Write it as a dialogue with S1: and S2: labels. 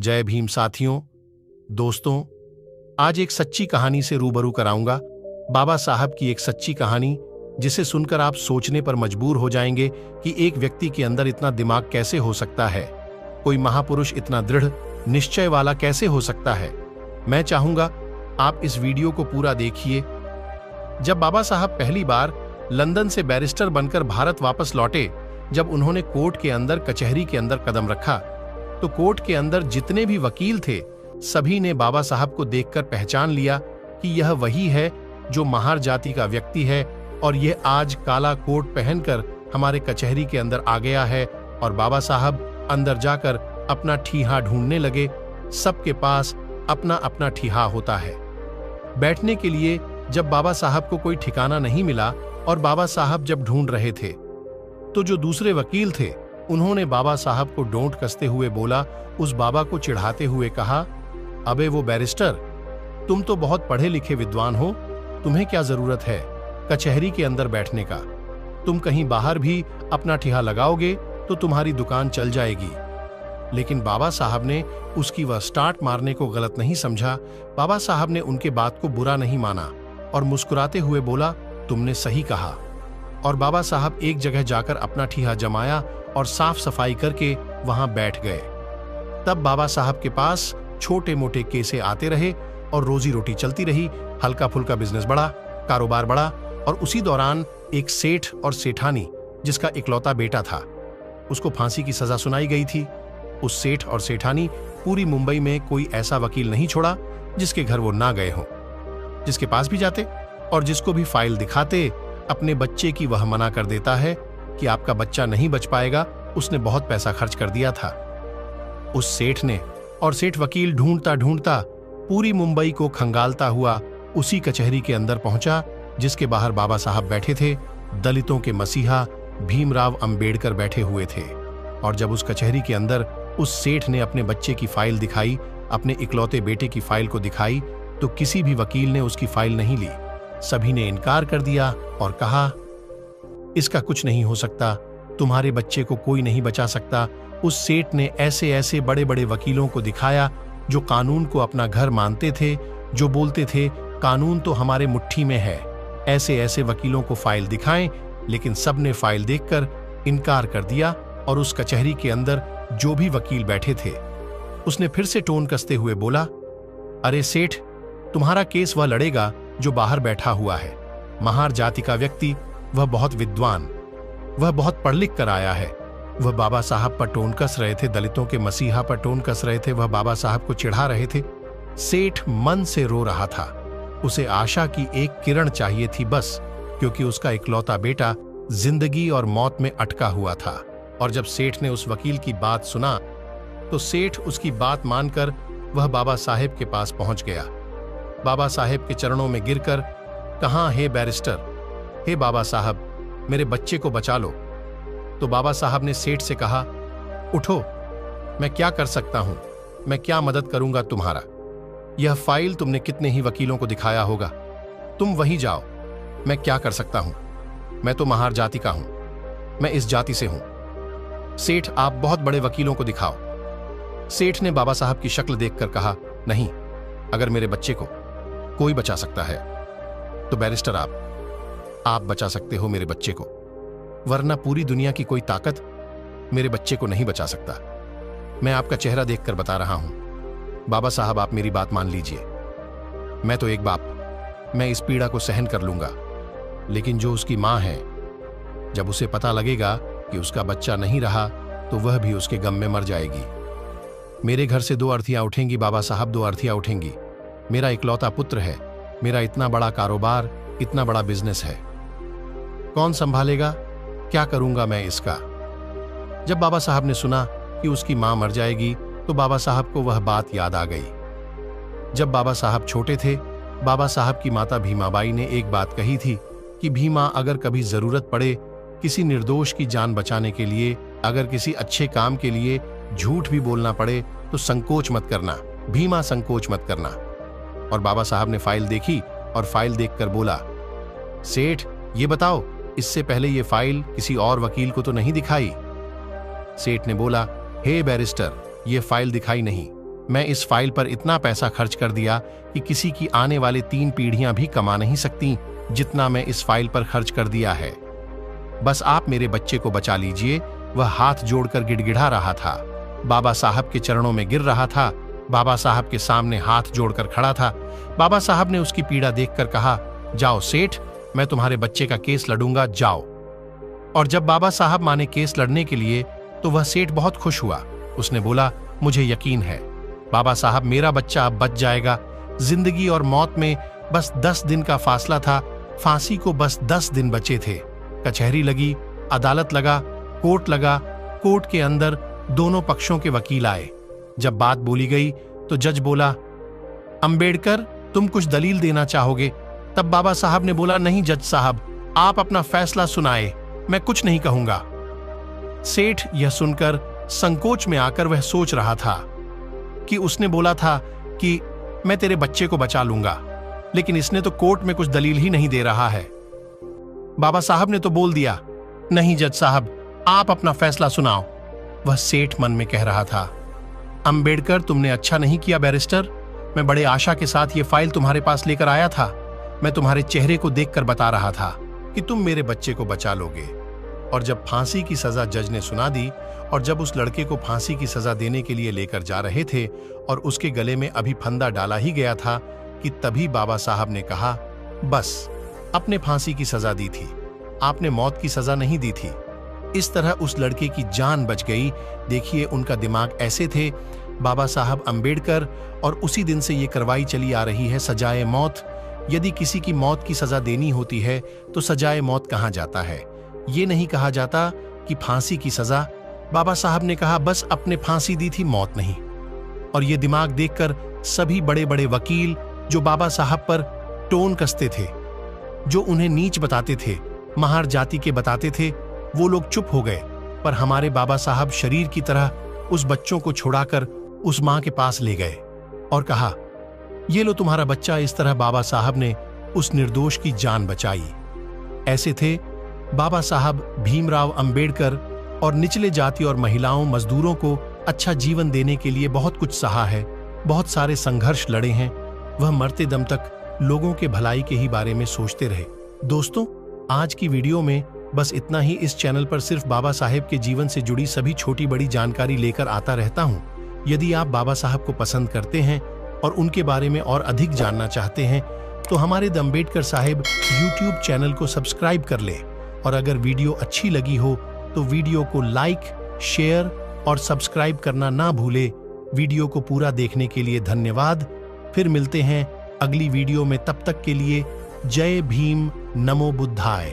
S1: जय भीम साथियों, दोस्तों, आज एक सच्ची कहानी से रूबरू कराऊंगा। बाबा साहब की एक सच्ची कहानी जिसे सुनकर आप सोचने पर मजबूर हो जाएंगे कि एक व्यक्ति के अंदर इतना दिमाग कैसे हो सकता है, कोई महापुरुष इतना दृढ़ निश्चय वाला कैसे हो सकता है। मैं चाहूंगा आप इस वीडियो को पूरा देखिए। जब बाबा साहब पहली बार लंदन से बैरिस्टर बनकर भारत वापस लौटे, जब उन्होंने कोर्ट के अंदर, कचहरी के अंदर कदम रखा, तो कोर्ट के अंदर जितने भी वकील थे सभी ने बाबा साहब को देखकर पहचान लिया कि यह वही है जो महार जाति का व्यक्ति है और यह आज काला कोट पहनकर हमारे कचहरी के अंदर आ गया है। और बाबा साहब अंदर जाकर अपना ठीहा ढूंढने लगे। सबके पास अपना अपना ठीहा होता है। बैठने के लिए जब बाबा साहब को कोई ठिकाना नहीं मिला और बाबा साहब जब ढूंढ रहे थे, तो जो दूसरे वकील थे उन्होंने बाबा साहब को डोंट कसते हुए बोला, उस बाबा को चिढ़ाते हुए कहा, अबे वो बैरिस्टर, तुम तो बहुत पढ़े लिखे विद्वान हो, तुम्हें क्या जरूरत है कचहरी के अंदर बैठने का? तुम कहीं बाहर भी अपना ठिहा लगाओगे तो तुम्हारी दुकान चल जाएगी। लेकिन बाबा साहब ने उसकी वह स्टार्ट मारने को गलत नहीं समझा। बाबा साहब ने उनके बात को बुरा नहीं माना और मुस्कुराते हुए बोला, तुमने सही कहा। और बाबा साहब एक जगह जाकर अपना ठिहा जमाया और साफ सफाई करके वहां बैठ गए। तब बाबा साहब के पास छोटे मोटे केसे आते रहे और रोजी रोटी चलती रही। हल्का फुल्का बिजनेस बढ़ा, कारोबार बढ़ा। और उसी दौरान एक सेठ और सेठानी जिसका इकलौता बेटा था, उसको फांसी की सजा सुनाई गई थी। उस सेठ और सेठानी पूरी मुंबई में कोई ऐसा वकील नहीं छोड़ा जिसके घर वो ना गए हों। जिसके पास भी जाते और जिसको भी फाइल दिखाते, अपने बच्चे की वह मना कर देता है कि आपका बच्चा नहीं बच पाएगा, उसने बहुत पैसा खर्च कर दिया था। उस सेठ ने और सेठ वकील ढूंढता ढूंढता पूरी मुंबई को खंगालता हुआ उसी कचहरी के अंदर पहुंचा जिसके बाहर बाबा साहब बैठे थे। दलितों के मसीहा भीमराव अंबेडकर बैठे हुए थे। और जब उस कचहरी के अंदर उस सेठ ने अपने बच्चे की फाइल दिखाई, अपने इकलौते बेटे की फाइल को दिखाई, तो किसी भी वकील ने उसकी फाइल नहीं ली। सभी ने इनकार कर दिया और कहा, इसका कुछ नहीं हो सकता, तुम्हारे बच्चे को कोई नहीं बचा सकता। उस सेठ ने ऐसे ऐसे बड़े बड़े वकीलों को दिखाया जो कानून को अपना घर मानते थे, जो बोलते थे कानून तो हमारे मुट्ठी में है। ऐसे ऐसे वकीलों को फाइल दिखाएं, लेकिन सबने फाइल देखकर इनकार कर दिया। और उस कचहरी के अंदर जो भी वकील बैठे थे, उसने फिर से टोन कसते हुए बोला, अरे सेठ, तुम्हारा केस वह लड़ेगा जो बाहर बैठा हुआ है। महार जाति का व्यक्ति, वह बहुत विद्वान, वह बहुत पढ़ लिख कर आया है। वह बाबा साहब पर टोन कस रहे थे, दलितों के मसीहा पर टोन कस रहे थे, वह बाबा साहब को चिढ़ा रहे थे। सेठ मन से रो रहा था। उसे आशा की एक किरण चाहिए थी बस, क्योंकि उसका इकलौता बेटा जिंदगी और मौत में अटका हुआ था। और जब सेठ ने उस वकील की बात सुना, तो सेठ उसकी बात मानकर वह बाबा साहेब के पास पहुंच गया। बाबा साहेब के चरणों में गिरकर कहा, हे बैरिस्टर, हे बाबा साहब, मेरे बच्चे को बचा लो। तो बाबा साहब ने सेठ से कहा, उठो, मैं क्या कर सकता हूं, मैं क्या मदद करूंगा तुम्हारा। यह फाइल तुमने कितने ही वकीलों को दिखाया होगा, तुम वहीं जाओ, मैं क्या कर सकता हूं। मैं तो महार जाति का हूं, मैं इस जाति से हूं। सेठ, आप बहुत बड़े वकीलों को दिखाओ। सेठ ने बाबा साहब की शक्ल देखकर कहा, नहीं, अगर मेरे बच्चे को कोई बचा सकता है तो बैरिस्टर आप बचा सकते हो मेरे बच्चे को, वरना पूरी दुनिया की कोई ताकत मेरे बच्चे को नहीं बचा सकता। मैं आपका चेहरा देखकर बता रहा हूं। बाबा साहब, आप मेरी बात मान लीजिए। मैं तो एक बाप, मैं इस पीड़ा को सहन कर लूंगा, लेकिन जो उसकी मां है, जब उसे पता लगेगा कि उसका बच्चा नहीं रहा, तो वह भी उसके गम में मर जाएगी। मेरे घर से 2 अर्थियां उठेंगी बाबा साहब, 2 अर्थियां उठेंगी। मेरा इकलौता पुत्र है, मेरा इतना बड़ा कारोबार, इतना बड़ा बिजनेस है, कौन संभालेगा? क्या करूंगा मैं इसका? जब बाबा साहब ने सुना कि उसकी मां मर जाएगी, तो बाबा साहब को वह बात याद आ गई। जब बाबा साहब छोटे थे, बाबा साहब की माता भीमाबाई ने एक बात कही थी कि भीमा, अगर कभी जरूरत पड़े किसी निर्दोष की जान बचाने के लिए, अगर किसी अच्छे काम के लिए झूठ भी बोलना पड़े, तो संकोच मत करना भीमा, संकोच मत करना। और बाबा साहब ने फाइल देखी और फाइल देखकर बोला, सेठ, ये बताओ, इससे पहले ये फाइल किसी और वकील को तो नहीं दिखाई? सेठ ने बोला, हे बैरिस्टर, ये फाइल दिखाई नहीं, मैं इस फाइल पर इतना पैसा खर्च कर दिया कि किसी की आने वाले 3 पीढ़ियां भी कमा नहीं सकती जितना मैं इस फाइल पर खर्च कर दिया है। बस आप मेरे बच्चे को बचा लीजिए। वह हाथ जोड़कर गिड़गिड़ा रहा था। बाबा साहब के चरणों में गिर रहा था। बाबा साहब के सामने हाथ जोड़कर खड़ा था। बाबा साहब ने उसकी पीड़ा देखकर कहा, जाओ सेठ, मैं तुम्हारे बच्चे का केस लड़ूंगा, जाओ। और जब बाबा साहब माने केस लड़ने के लिए तो वह सेठ बहुत खुश हुआ। उसने बोला, मुझे यकीन है बाबा साहब, मेरा बच्चा अब बच जाएगा। जिंदगी और मौत में बस 10 दिन का फासला था। फांसी को बस 10 दिन बचे थे। कचहरी लगी, अदालत लगा, कोर्ट लगा। कोर्ट के अंदर दोनों पक्षों के वकील आए। जब बात बोली गई तो जज बोला, अंबेडकर, तुम कुछ दलील देना चाहोगे? तब बाबा साहब ने बोला, नहीं जज साहब, आप अपना फैसला सुनाए, मैं कुछ नहीं कहूंगा। सेठ यह सुनकर संकोच में आकर वह सोच रहा था कि उसने बोला था कि मैं तेरे बच्चे को बचा लूंगा, लेकिन इसने तो कोर्ट में कुछ दलील ही नहीं दे रहा है। बाबा साहब ने तो बोल दिया, नहीं जज साहब, आप अपना फैसला सुनाओ। वह सेठ मन में कह रहा था, अंबेडकर, तुमने अच्छा नहीं किया बैरिस्टर। मैं बड़े आशा के साथ ये फाइल तुम्हारे पास लेकर आया था। मैं तुम्हारे चेहरे को देखकर बता रहा था कि तुम मेरे बच्चे को बचा लोगे। और जब फांसी की सजा जज ने सुना दी और जब उस लड़के को फांसी की सजा देने के लिए लेकर जा रहे थे और उसके गले में अभी फंदा डाला ही गया था कि तभी बाबा साहब ने कहा, बस, आपने फांसी की सजा दी थी, आपने मौत की सजा नहीं दी थी। इस तरह उस लड़के की जान बच गई। देखिए, उनका दिमाग ऐसे थे बाबा साहब अंबेडकर, और उसी दिन से ये करवाई चली आ रही है सजाए मौत। यदि किसी की मौत की सजा देनी होती है तो सजाए मौत कहा जाता है, ये नहीं कहा जाता कि फांसी की सजा। बाबा साहब ने कहा, बस अपने फांसी दी थी, मौत नहीं। और ये दिमाग देखकर सभी बड़े बड़े वकील जो बाबा साहब पर टोन कसते थे, जो उन्हें नीच बताते थे, महार जाति के बताते थे, वो लोग चुप हो गए। पर हमारे बाबा साहब शरीर की तरह उस बच्चों को छुड़ाकर उस मां के पास ले गए और कहा, ये लो तुम्हारा बच्चा। इस तरह बाबा साहब ने उस निर्दोष की जान बचाई। ऐसे थे बाबा साहब भीमराव अंबेडकर, और निचले जाति और महिलाओं, मजदूरों को अच्छा जीवन देने के लिए बहुत कुछ सहा है, बहुत सारे संघर्ष लड़े हैं। वह मरते दम तक लोगों के भलाई के ही बारे में सोचते रहे। दोस्तों, आज की वीडियो में बस इतना ही। इस चैनल पर सिर्फ बाबा साहेब के जीवन से जुड़ी सभी छोटी बड़ी जानकारी लेकर आता रहता हूं। यदि आप बाबा साहब को पसंद करते हैं और उनके बारे में और अधिक जानना चाहते हैं तो हमारे the Ambedkar Saheb YouTube channel को सब्सक्राइब कर ले। और अगर वीडियो अच्छी लगी हो तो वीडियो को लाइक, शेयर और सब्सक्राइब करना ना भूले। वीडियो को पूरा देखने के लिए धन्यवाद। फिर मिलते हैं अगली वीडियो में। तब तक के लिए जय भीम, नमो बुद्धाय।